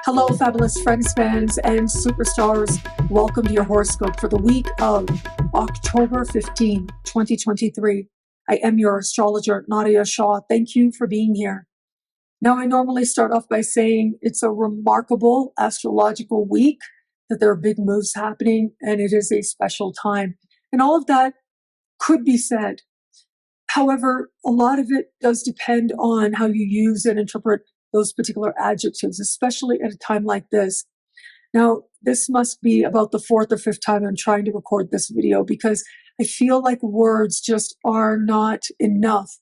Hello, fabulous friends, fans, and superstars. Welcome to your horoscope for the week of October 15, 2023. I am your astrologer, Nadiya Shah. Thank you for being here. Now, I normally start off by saying it's a remarkable astrological week, that there are big moves happening, and it is a special time. And all of that could be said. However, a lot of it does depend on how you use and interpret those particular adjectives, especially at a time like this. Now, this must be about the fourth or fifth time I'm trying to record this video because I feel like words just are not enough,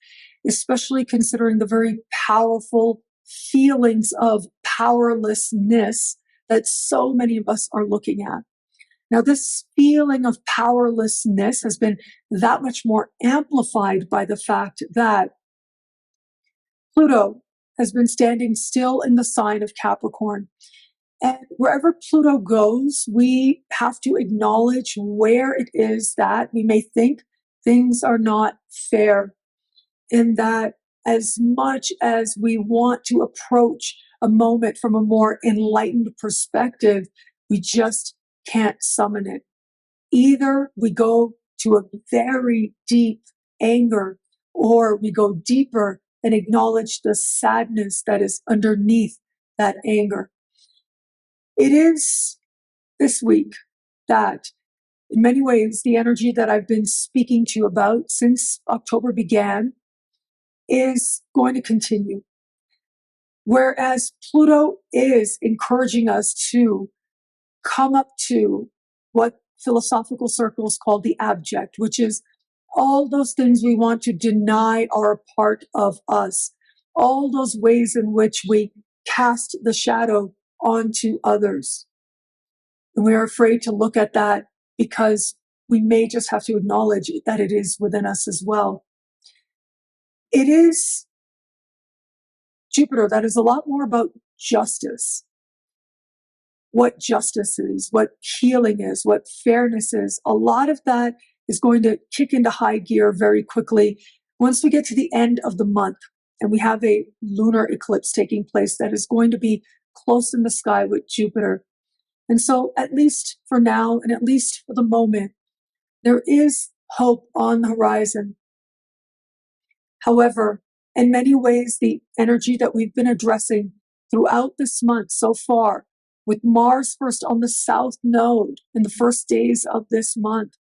especially considering the very powerful feelings of powerlessness that so many of us are looking at. Now, this feeling of powerlessness has been that much more amplified by the fact that Pluto has been standing still in the sign of Capricorn. And wherever Pluto goes, we have to acknowledge where it is that we may think things are not fair, in that as much as we want to approach a moment from a more enlightened perspective, we just can't summon it. Either we go to a very deep anger, or we go deeper and acknowledge the sadness that is underneath that anger. It is this week that, in many ways, the energy that I've been speaking to you about since October began is going to continue. Whereas Pluto is encouraging us to come up to what philosophical circles call the abject, which is all those things we want to deny are a part of us, all those ways in which we cast the shadow onto others. And we are afraid to look at that because we may just have to acknowledge that it is within us as well. It is Jupiter that is a lot more about justice. What justice is, what healing is, what fairness is. A lot of that is going to kick into high gear very quickly once we get to the end of the month and we have a lunar eclipse taking place that is going to be close in the sky with Jupiter. And so, at least for now, and at least for the moment, there is hope on the horizon. However, in many ways, the energy that we've been addressing throughout this month so far, with Mars first on the south node in the first days of this month,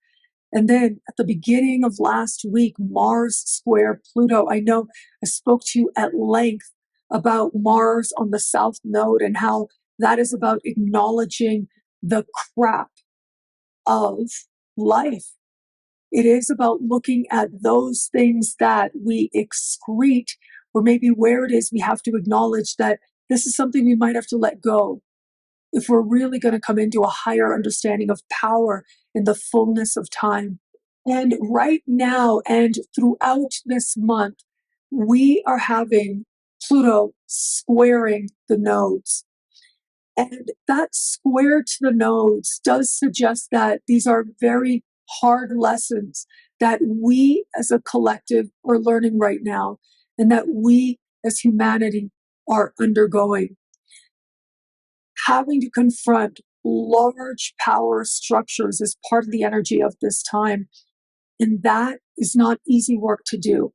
and then at the beginning of last week, Mars square Pluto. I know I spoke to you at length about Mars on the south node and how that is about acknowledging the crap of life. It is about looking at those things that we excrete, or maybe where it is we have to acknowledge that this is something we might have to let go if we're really going to come into a higher understanding of power in the fullness of time. And right now and throughout this month, we are having Pluto squaring the nodes. And that square to the nodes does suggest that these are very hard lessons that we as a collective are learning right now, and that we as humanity are undergoing. Having to confront large power structures is part of the energy of this time, and that is not easy work to do.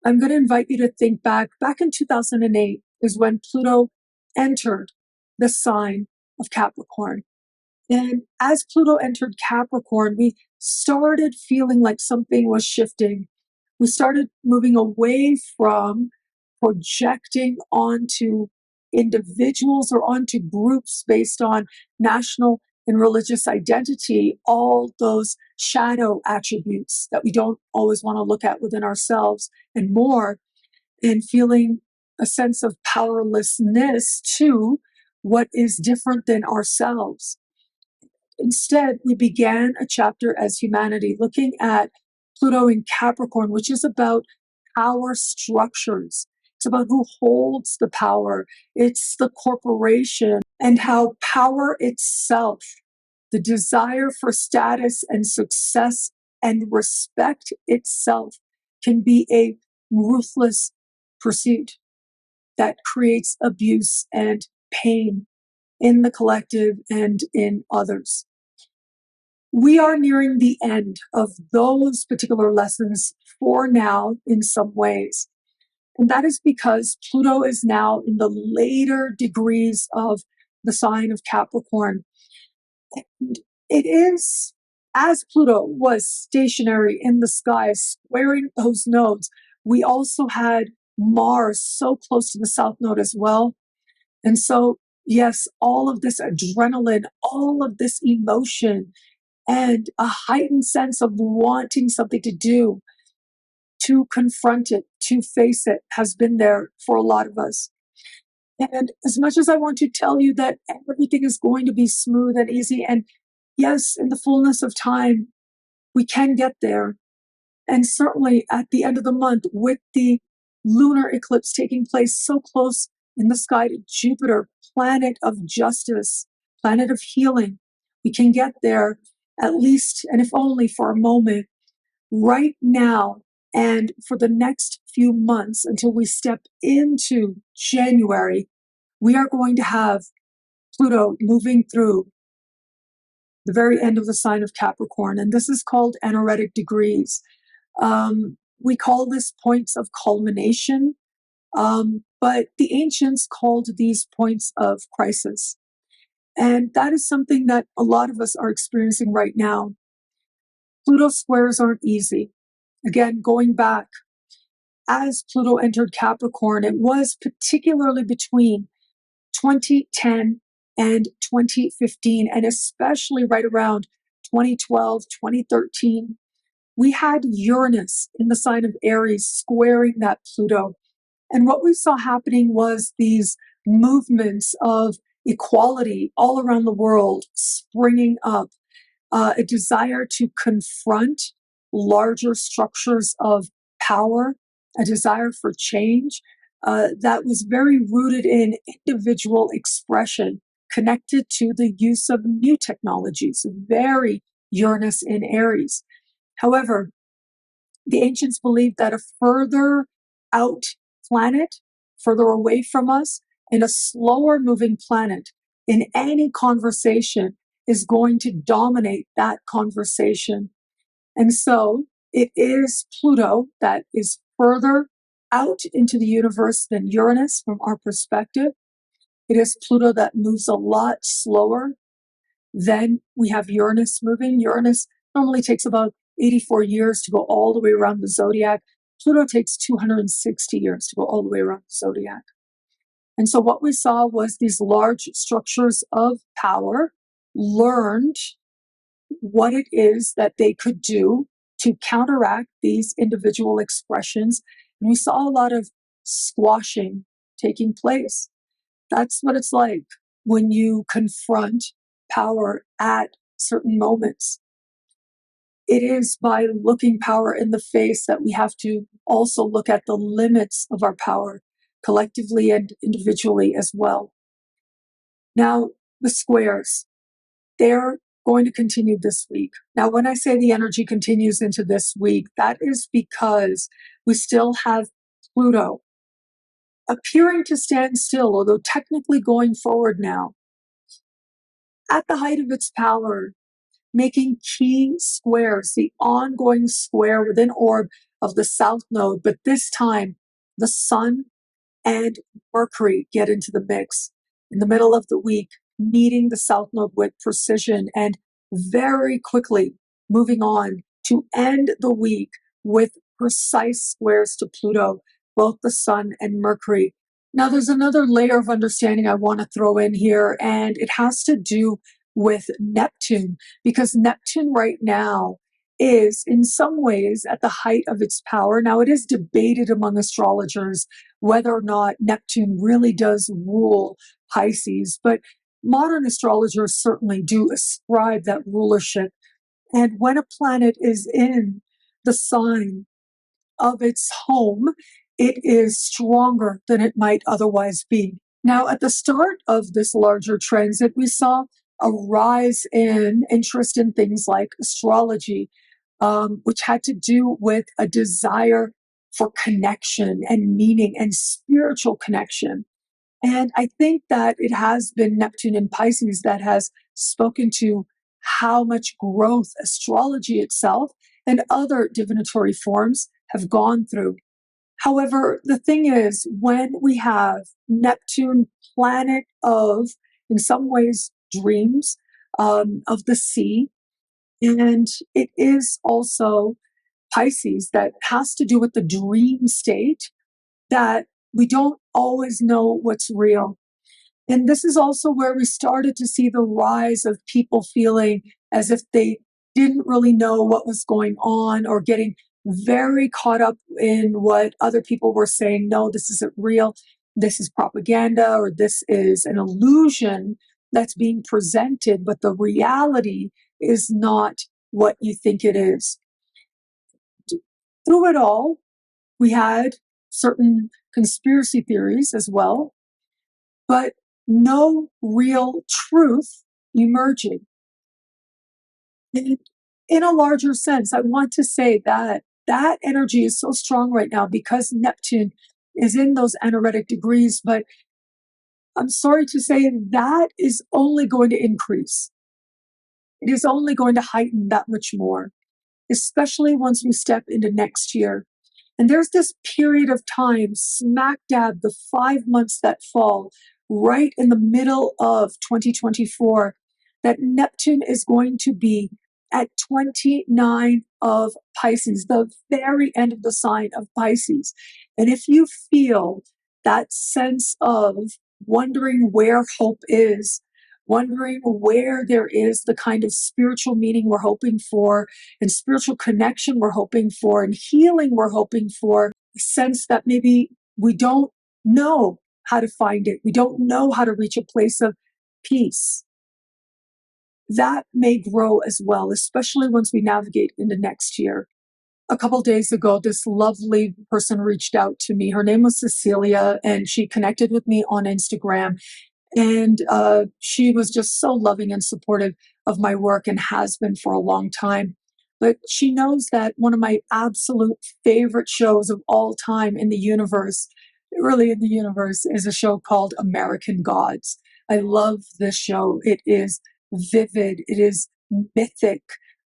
I'm going to invite you to think back in 2008 is when Pluto entered the sign of Capricorn. And as Pluto entered Capricorn, we started feeling like something was shifting. We started moving away from projecting onto individuals or onto groups based on national and religious identity, all those shadow attributes that we don't always want to look at within ourselves, and more, and feeling a sense of powerlessness to what is different than ourselves. Instead, we began a chapter as humanity looking at Pluto in Capricorn, which is about power structures. It's about who holds the power. It's the corporation, and how power itself, the desire for status and success and respect itself, can be a ruthless pursuit that creates abuse and pain. in the collective and in others. We are nearing the end of those particular lessons for now in some ways. And that is because Pluto is now in the later degrees of the sign of Capricorn. And it is, as Pluto was stationary in the sky, squaring those nodes, we also had Mars so close to the South Node as well. And so, yes, all of this adrenaline, all of this emotion, and a heightened sense of wanting something to do, to confront it, to face it, has been there for a lot of us. And as much as I want to tell you that everything is going to be smooth and easy, and yes, in the fullness of time, we can get there. And certainly at the end of the month, with the lunar eclipse taking place so close in the sky to Jupiter, planet of justice, planet of healing, we can get there at least, and if only for a moment, right now and for the next few months until we step into January. We are going to have Pluto moving through the very end of the sign of Capricorn, and this is called anaretic degrees. We call this points of culmination, but the ancients called these points of crisis. And that is something that a lot of us are experiencing right now. Pluto squares aren't easy. Again, going back, as Pluto entered Capricorn, it was particularly between 2010 and 2015, and especially right around 2012, 2013, we had Uranus in the sign of Aries squaring that Pluto. And what we saw happening was these movements of equality all around the world springing up, a desire to confront larger structures of power, a desire for change that was very rooted in individual expression, connected to the use of new technologies, very Uranus in Aries. However, the ancients believed that a further out planet, further away from us, and a slower moving planet in any conversation is going to dominate that conversation. And so it is Pluto that is further out into the universe than Uranus from our perspective. It is Pluto that moves a lot slower than we have Uranus moving. Uranus normally takes about 84 years to go all the way around the zodiac. Pluto takes 260 years to go all the way around the zodiac. And so what we saw was these large structures of power learned what it is that they could do to counteract these individual expressions. And we saw a lot of squashing taking place. That's what it's like when you confront power at certain moments. It is by looking power in the face that we have to also look at the limits of our power, collectively and individually as well. Now, the squares, they're going to continue this week. Now, when I say the energy continues into this week, that is because we still have Pluto appearing to stand still, although technically going forward now, at the height of its power, making key squares, the ongoing square within orb of the South Node, but this time the Sun and Mercury get into the mix in the middle of the week, meeting the South Node with precision and very quickly moving on to end the week with precise squares to Pluto, both the Sun and Mercury. Now, there's another layer of understanding I want to throw in here, and it has to do with Neptune, because Neptune right now is in some ways at the height of its power. Now, it is debated among astrologers whether or not Neptune really does rule Pisces, but modern astrologers certainly do ascribe that rulership. And when a planet is in the sign of its home, it is stronger than it might otherwise be. Now, at the start of this larger transit, we saw a rise in interest in things like astrology, which had to do with a desire for connection and meaning and spiritual connection. And I think that it has been Neptune in Pisces that has spoken to how much growth astrology itself and other divinatory forms have gone through. However, the thing is, when we have Neptune, planet of, in some ways, dreams, of the sea, and it is also Pisces that has to do with the dream state, that we don't always know what's real. And this is also where we started to see the rise of people feeling as if they didn't really know what was going on, or getting very caught up in what other people were saying. No, this isn't real. This is propaganda, or this is an illusion that's being presented, but the reality is not what you think it is. Through it all, we had certain conspiracy theories as well, but no real truth emerging. And in a larger sense, I want to say that that energy is so strong right now because Neptune is in those anaretic degrees, but I'm sorry to say that is only going to increase. It is only going to heighten that much more, especially once we step into next year. And there's this period of time, smack dab, the 5 months that fall right in the middle of 2024, that Neptune is going to be at 29 of Pisces, the very end of the sign of Pisces. And if you feel that sense of wondering where hope is, wondering where there is the kind of spiritual meaning we're hoping for, and spiritual connection we're hoping for, and healing we're hoping for, the sense that maybe we don't know how to find it, we don't know how to reach a place of peace, that may grow as well, especially once we navigate into next year. A couple days ago, this lovely person reached out to me. Her name was Cecilia, and she connected with me on Instagram. And she was just so loving and supportive of my work, and has been for a long time. But she knows that one of my absolute favorite shows of all time in the universe, really in the universe, is a show called American Gods. I love this show. It is vivid. It is mythic.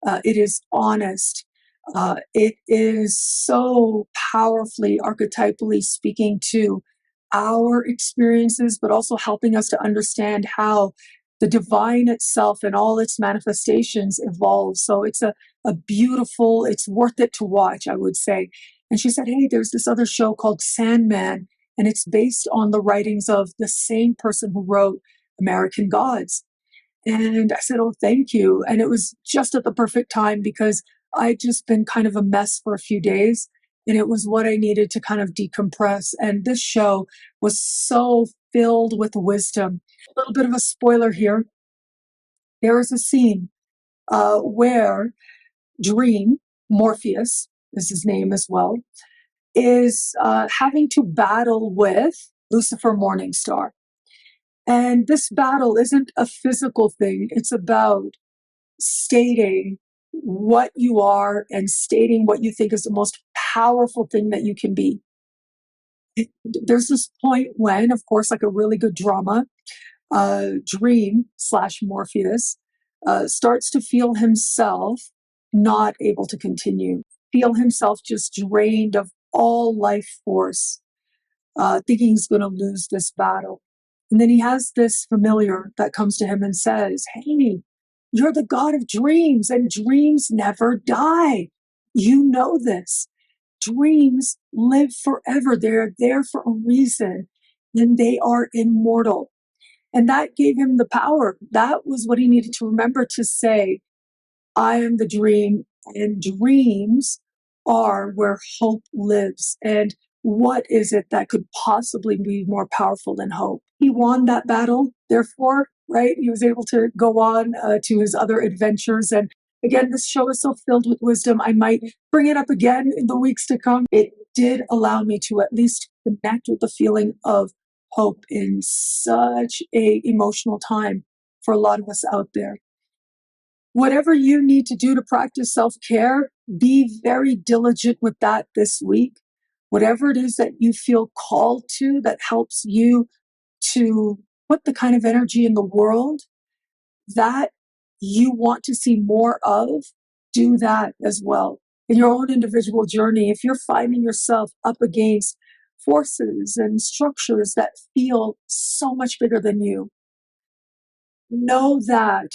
It is honest. It is so powerfully, archetypally speaking to our experiences, but also helping us to understand how the divine itself and all its manifestations evolve. So it's a beautiful, it's worth it to watch, I would say. And she said, hey, there's this other show called Sandman, and it's based on the writings of the same person who wrote American Gods. And I said, oh, thank you. And it was just at the perfect time because I'd just been kind of a mess for a few days, and it was what I needed to kind of decompress. And this show was so filled with wisdom. A little bit of a spoiler here. There is a scene where Dream, Morpheus is his name as well, is having to battle with Lucifer Morningstar. And this battle isn't a physical thing. It's about stating what you are and stating what you think is the most powerful thing that you can be. There's this point when, of course, like a really good drama, Dream slash Morpheus starts to feel himself not able to continue, feel himself just drained of all life force, thinking he's going to lose this battle. And then he has this familiar that comes to him and says, hey, you're the god of dreams, and dreams never die. You know this. Dreams live forever. They're there for a reason, and they are immortal. And that gave him the power. That was what he needed to remember to say, I am the dream, and dreams are where hope lives. And what is it that could possibly be more powerful than hope? He won that battle, therefore, right? He was able to go on to his other adventures. And again, this show is so filled with wisdom. I might bring it up again in the weeks to come. It did allow me to at least connect with the feeling of hope in such a emotional time for a lot of us out there. Whatever you need to do to practice self-care, be very diligent with that this week. Whatever it is that you feel called to that helps you to put the kind of energy in the world that you want to see more of, do that as well. In your own individual journey, if you're finding yourself up against forces and structures that feel so much bigger than you, know that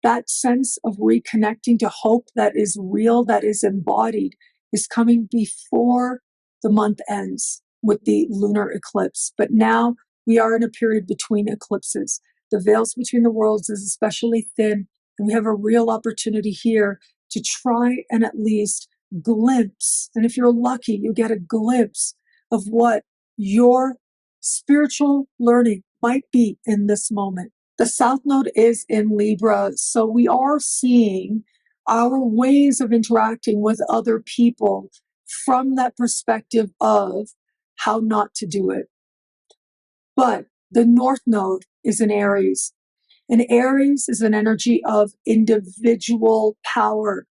that sense of reconnecting to hope that is real, that is embodied, is coming before the month ends with the lunar eclipse. But now we are in a period between eclipses. The veils between the worlds is especially thin, and we have a real opportunity here to try and at least glimpse, and if you're lucky, you get a glimpse of what your spiritual learning might be in this moment. The South Node is in Libra, so we are seeing our ways of interacting with other people from that perspective of how not to do it. But the North Node is in Aries, and Aries is an energy of individual power.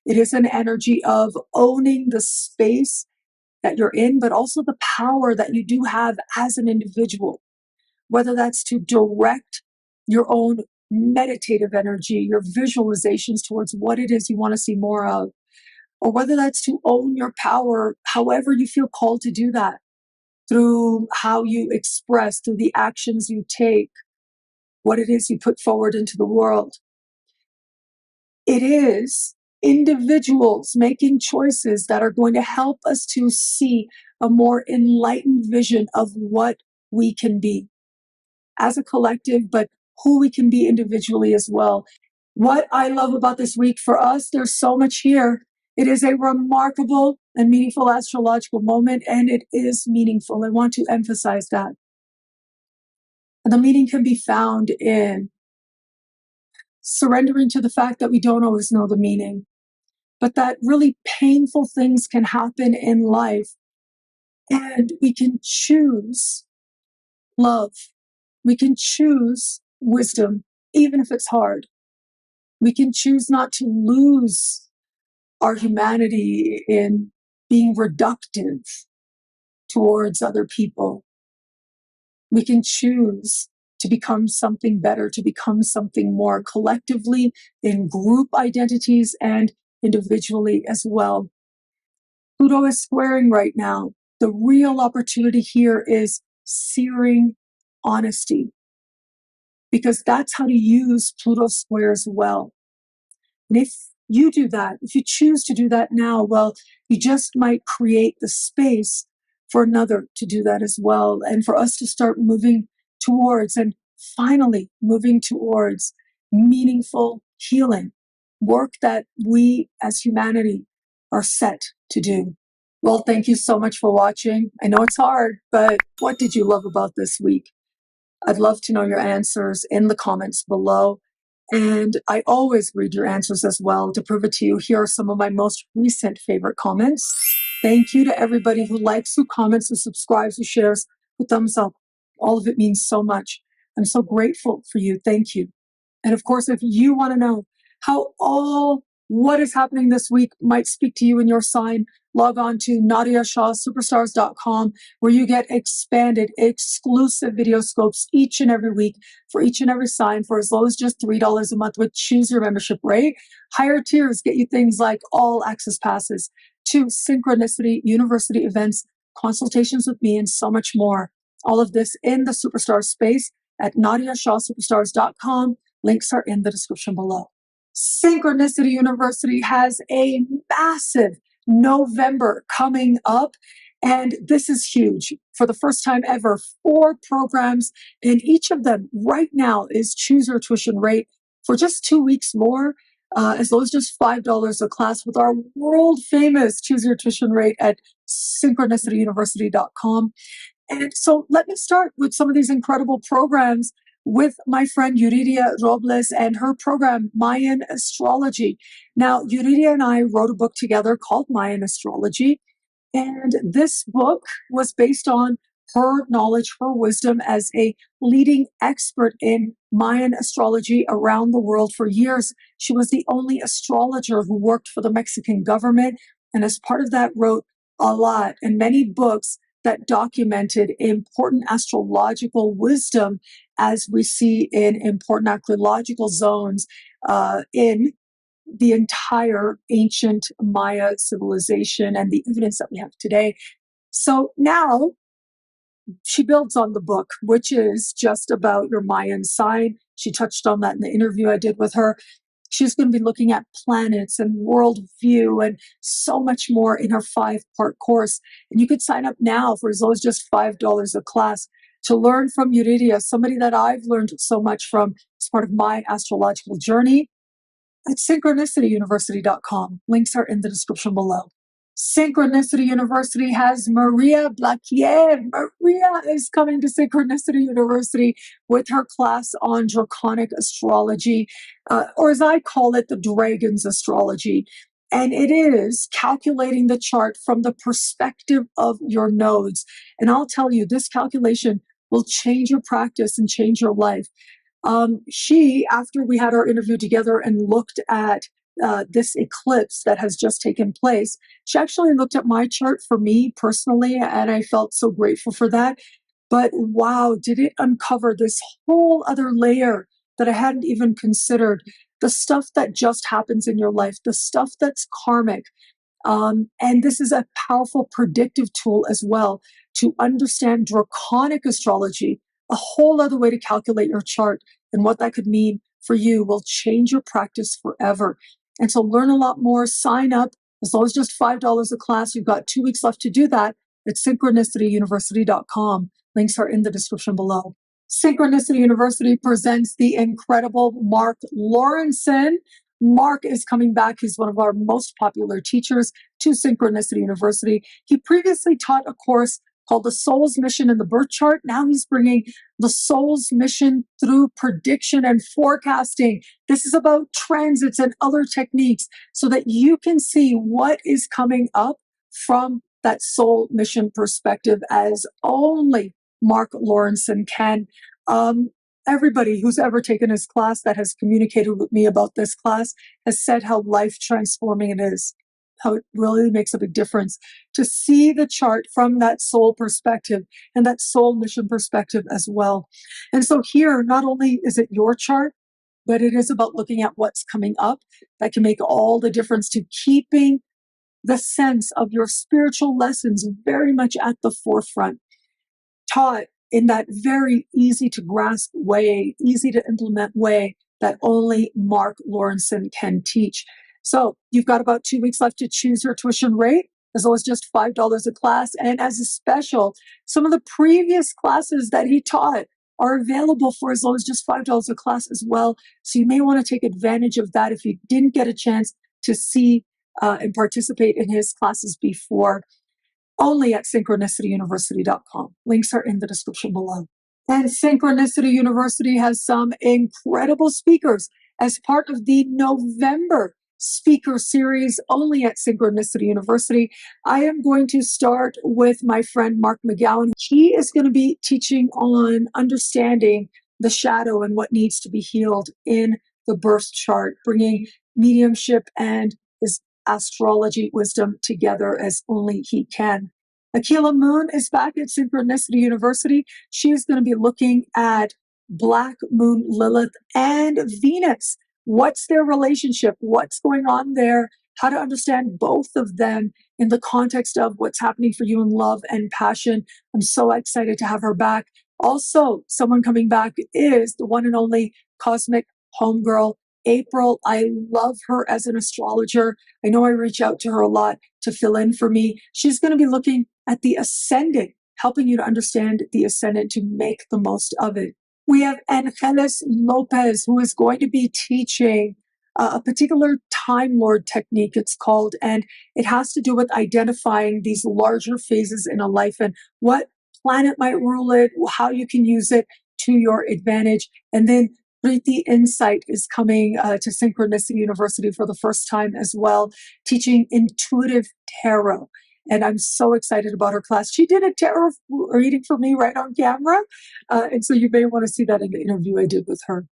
It is an energy of owning the space that you're in, but also the power that you do have as an individual, whether that's to direct your own meditative energy, your visualizations towards what it is you want to see more of, or whether that's to own your power, however you feel called to do that, through how you express, through the actions you take, what it is you put forward into the world. It is individuals making choices that are going to help us to see a more enlightened vision of what we can be as a collective, but who we can be individually as well. What I love about this week for us, there's so much here. It is a remarkable and meaningful astrological moment, and it is meaningful. I want to emphasize that. And the meaning can be found in surrendering to the fact that we don't always know the meaning, but that really painful things can happen in life, and we can choose love. We can choose wisdom, even if it's hard. We can choose not to lose our humanity in being reductive towards other people. We can choose to become something better, to become something more collectively in group identities and individually as well. Pluto is squaring right now. The real opportunity here is searing honesty, because that's how to use Pluto squares well. And if you do that, if you choose to do that now, well, you just might create the space for another to do that as well. And for us to start moving towards, and finally moving towards, meaningful healing, work that we as humanity are set to do. Well, thank you so much for watching. I know it's hard, but what did you love about this week? I'd love to know your answers in the comments below. And I always read your answers as well to prove it to you. Here are some of my most recent favorite comments. Thank you to everybody who likes, who comments, who subscribes, who shares, who thumbs up. All of it means so much. I'm so grateful for you. Thank you. And of course, if you want to know how all what is happening this week might speak to you in your sign, log on to NadiyaShahSuperstars.com, where you get expanded, exclusive video scopes each and every week for each and every sign for as low as just $3 a month with choose your membership rate. Higher tiers get you things like all access passes to Synchronicity University events, consultations with me, and so much more. All of this in the Superstar space at NadiyaShahSuperstars.com. Links are in the description below. Synchronicity University has a massive November coming up, and this is huge. For the first time ever, 4 programs, and each of them right now is choose your tuition rate for just 2 weeks more, as low as just $5 a class with our world famous choose your tuition rate at synchronicityuniversity.com. And so let me start with some of these incredible programs with my friend Yuridia Robles and her program, Mayan Astrology. Now, Yuridia and I wrote a book together called Mayan Astrology, and this book was based on her knowledge, her wisdom as a leading expert in Mayan astrology around the world for years. She was the only astrologer who worked for the Mexican government, and as part of that wrote a lot and many books that documented important astrological wisdom as we see in important astrological zones in the entire ancient Maya civilization and the evidence that we have today. So now she builds on the book, which is just about your Mayan sign. She touched on that in the interview I did with her. She's going to be looking at planets and worldview and so much more in her 5-part course. And you could sign up now for as low as just $5 a class to learn from Nadiya, somebody that I've learned so much from as part of my astrological journey at synchronicityuniversity.com. Links are in the description below. Synchronicity University has Maria BLAQUIER. Maria is coming to Synchronicity University with her class on Draconic astrology, or as I call it, the Dragon's astrology. And it is calculating the chart from the perspective of your nodes. And I'll tell you, this calculation will change your practice and change your life. She, after we had our interview together and looked at this eclipse that has just taken place, she actually looked at my chart for me personally, and I felt so grateful for that. But wow, did it uncover this whole other layer that I hadn't even considered. The stuff that just happens in your life, the stuff that's karmic. And this is a powerful predictive tool as well to understand Draconic astrology, a whole other way to calculate your chart, and what that could mean for you will change your practice forever. And so learn a lot more, sign up as low as just $5 a class. You've got 2 weeks left to do that at synchronicityuniversity.com. Links are in the description below. Synchronicity University presents the incredible MARC LAURENSON. MARC is coming back. He's one of our most popular teachers to Synchronicity University. He previously taught a course called The Soul's Mission in the Birth Chart. Now he's bringing the soul's mission through prediction and forecasting. This is about transits and other techniques so that you can see what is coming up from that soul mission perspective as only MARC LAURENSON can. Everybody who's ever taken his class that has communicated with me about this class has said how life transforming it is, how it really makes a big difference to see the chart from that soul perspective and that soul mission perspective as well. And so here, not only is it your chart, but it is about looking at what's coming up that can make all the difference to keeping the sense of your spiritual lessons very much at the forefront, taught in that very easy to grasp way, easy to implement way that only MARC LAURENSON can teach. So you've got about 2 weeks left to choose your tuition rate, as low as just $5 a class. And as a special, some of the previous classes that he taught are available for as low as just $5 a class as well. So you may want to take advantage of that if you didn't get a chance to see and participate in his classes before. Only at synchronicityuniversity.com. Links are in the description below. And Synchronicity University has some incredible speakers as part of the November speaker series only at Synchronicity University. I am going to start with my friend Mark McGowan. He is going to be teaching on understanding the shadow and what needs to be healed in the birth chart, bringing mediumship and his astrology wisdom together as only he can. Akila Moon is back at Synchronicity University. She is going to be looking at Black Moon Lilith and Venus. What's their relationship? What's going on there? How to understand both of them in the context of what's happening for you in love and passion. I'm so excited to have her back. Also, someone coming back is the one and only Cosmic Homegirl, April. I love her as an astrologer. I know I reach out to her a lot to fill in for me. She's going to be looking at the ascendant, helping you to understand the ascendant to make the most of it. We have Angeles Lopez, who is going to be teaching a particular Time Lord technique, it's called, and it has to do with identifying these larger phases in a life and what planet might rule it, how you can use it to your advantage. And then Preeti Insight is coming to Synchronicity University for the first time as well, teaching intuitive tarot. And I'm so excited about her class. She did a tarot reading for me right on camera. And so you may want to see that in the interview I did with her.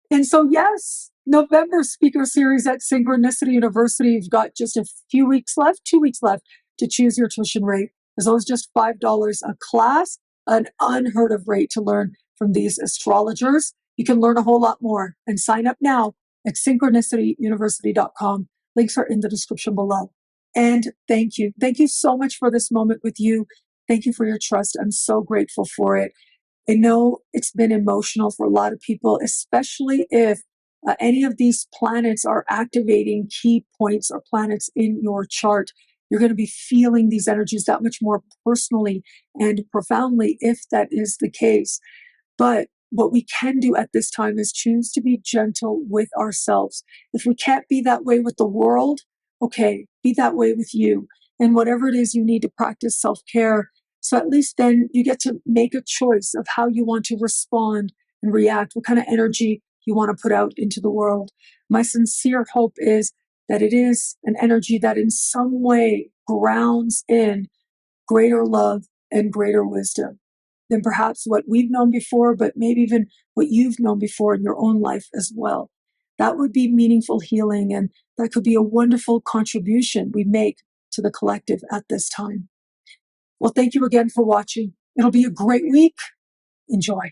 And so, yes, November speaker series at Synchronicity University. You've got just a few weeks left, 2 weeks left to choose your tuition rate. as low as just $5 a class, an unheard of rate to learn from these astrologers. You can learn a whole lot more and sign up now at synchronicityuniversity.com. Links are in the description below. And thank you. Thank you so much for this moment with you. Thank you for your trust. I'm so grateful for it. I know it's been emotional for a lot of people, especially if any of these planets are activating key points or planets in your chart. You're going to be feeling these energies that much more personally and profoundly if that is the case. But what we can do at this time is choose to be gentle with ourselves. If we can't be that way with the world, okay, be that way with you. And whatever it is you need to practice self-care. So at least then you get to make a choice of how you want to respond and react, what kind of energy you want to put out into the world. My sincere hope is that it is an energy that in some way grounds in greater love and greater wisdom than perhaps what we've known before, but maybe even what you've known before in your own life as well. That would be meaningful healing, and that could be a wonderful contribution we make to the collective at this time. Well, thank you again for watching. It'll be a great week. Enjoy.